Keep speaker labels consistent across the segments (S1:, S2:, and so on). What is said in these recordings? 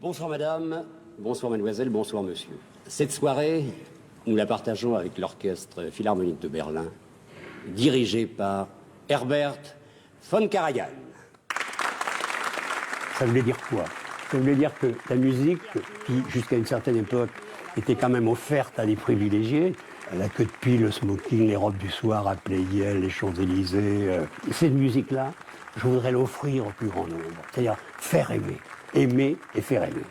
S1: Bonsoir madame, bonsoir mademoiselle, bonsoir monsieur. Cette soirée, nous la partageons avec l'Orchestre Philharmonique de Berlin, dirigé par Herbert von Karajan.
S2: Ça voulait dire quoi? Ça voulait dire que la musique, qui jusqu'à une certaine époque était quand même offerte à des privilégiés, la queue de pie, le smoking, les robes du soir à Pleyel, les Champs-Élysées, cette musique-là, je voudrais l'offrir au plus grand nombre. C'est-à-dire faire aimer et faire aimer.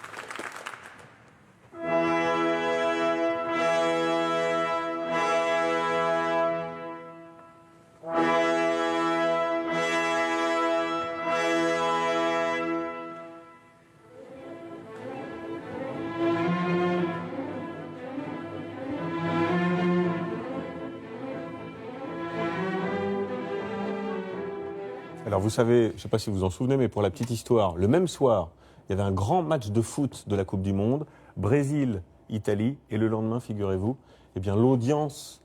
S3: Alors vous savez, je ne sais pas si vous vous en souvenez, mais pour la petite histoire, le même soir, il y avait un grand match de foot de la Coupe du Monde, Brésil-Italie, et le lendemain, figurez-vous, eh bien l'audience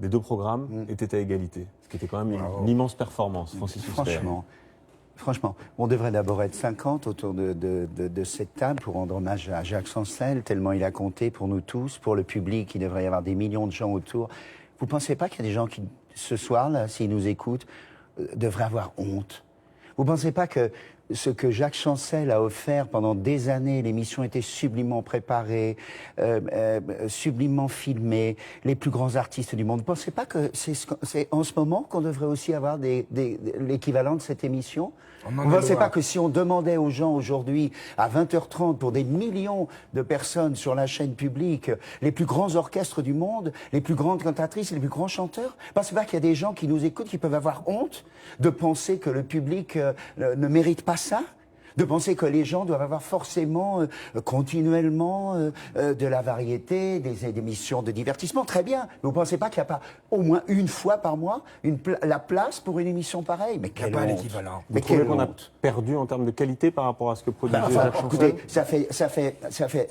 S3: des deux programmes était à égalité, ce qui était quand même une immense performance, Francis Huster.
S4: Franchement, on devrait d'abord être 50 autour de cette table pour rendre hommage à Jacques Chancel, tellement il a compté pour nous tous, pour le public, il devrait y avoir des millions de gens autour. Vous ne pensez pas qu'il y a des gens qui, ce soir, là, s'ils nous écoutent, devraient avoir honte? Vous ne pensez pas que ce que Jacques Chancel a offert pendant des années, l'émission était sublimement préparée, sublimement filmée, les plus grands artistes du monde. Vous ne pensez pas que c'est en ce moment qu'on devrait aussi avoir l'équivalent de cette émission? Vous ne pensez pas que si on demandait aux gens aujourd'hui, à 20h30, pour des millions de personnes sur la chaîne publique, les plus grands orchestres du monde, les plus grandes cantatrices, les plus grands chanteurs, vous ne pensez pas qu'il y a des gens qui nous écoutent, qui peuvent avoir honte de penser que le public ne mérite pas ça? De penser que les gens doivent avoir forcément, continuellement, de la variété, des émissions de divertissement. Très bien. Mais vous ne pensez pas qu'il n'y a pas au moins une fois par mois la place pour une émission pareille? Mais quelle honte.
S3: L'équivalent. Vous trouvez qu'on a perdu en termes de qualité par rapport à ce que produisait Jacques Chancel?
S4: Écoutez,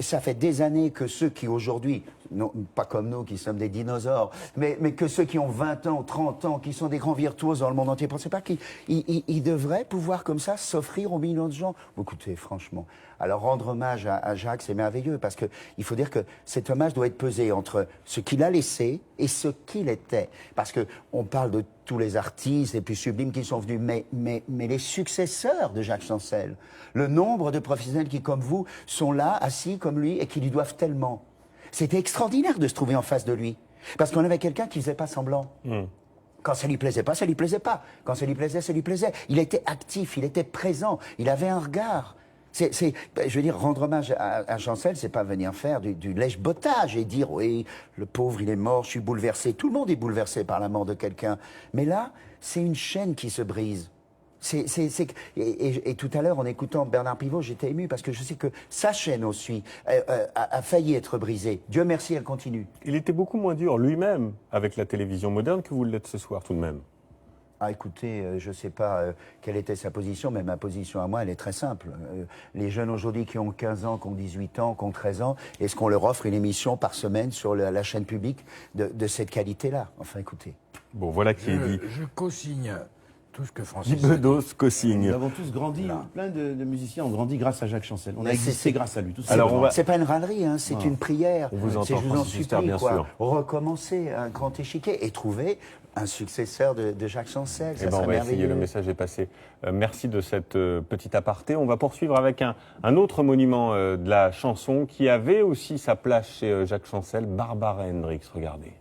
S4: ça fait des années que ceux qui aujourd'hui, non, pas comme nous qui sommes des dinosaures, mais que ceux qui ont 20 ans, 30 ans, qui sont des grands virtuoses dans le monde entier, ne pensez pas qu'ils devraient pouvoir comme ça s'offrir aux millions de gens? Écoutez, franchement, alors rendre hommage à Jacques, c'est merveilleux, parce qu'il faut dire que cet hommage doit être pesé entre ce qu'il a laissé et ce qu'il était. Parce qu'on parle de tous les artistes les plus sublimes qui sont venus, mais les successeurs de Jacques Chancel, le nombre de professionnels qui, comme vous, sont là, assis comme lui, et qui lui doivent tellement. C'était extraordinaire de se trouver en face de lui, parce qu'on avait quelqu'un qui ne faisait pas semblant. Quand ça lui plaisait pas, ça lui plaisait pas. Quand ça lui plaisait, ça lui plaisait. Il était actif, il était présent, il avait un regard. Je veux dire, rendre hommage à Chancel, c'est pas venir faire du lèche-bottage et dire oui, le pauvre, il est mort, je suis bouleversé. Tout le monde est bouleversé par la mort de quelqu'un. Mais là, c'est une chaîne qui se brise. Et tout à l'heure, en écoutant Bernard Pivot, j'étais ému parce que je sais que sa chaîne aussi a failli être brisée. Dieu merci, elle continue.
S3: Il était beaucoup moins dur lui-même avec la télévision moderne que vous l'êtes ce soir tout de même.
S4: Ah, écoutez, je ne sais pas quelle était sa position, mais ma position à moi, elle est très simple. Les jeunes aujourd'hui qui ont 15 ans, qui ont 18 ans, qui ont 13 ans, est-ce qu'on leur offre une émission par semaine sur la chaîne publique de cette qualité-là? Enfin, écoutez.
S3: Bon, voilà qui est dit.
S5: Je co-signe tout ce que Francis
S3: Guy Bedos co-signe.
S6: Nous avons tous grandi, plein de musiciens ont grandi grâce à Jacques Chancel. On a existé grâce à lui.
S4: C'est pas une râlerie, hein, c'est une prière.
S3: On vous entend,
S4: je vous en
S3: Francis Huster,
S4: supplie,
S3: bien sûr.
S4: Recommencer un grand échiquier et trouver un successeur de Jacques Chancel.
S3: Eh ben, on va essayer, le message est passé. Merci de cette petite aparté. On va poursuivre avec un autre monument de la chanson qui avait aussi sa place chez Jacques Chancel, Barbara Hendricks. Regardez.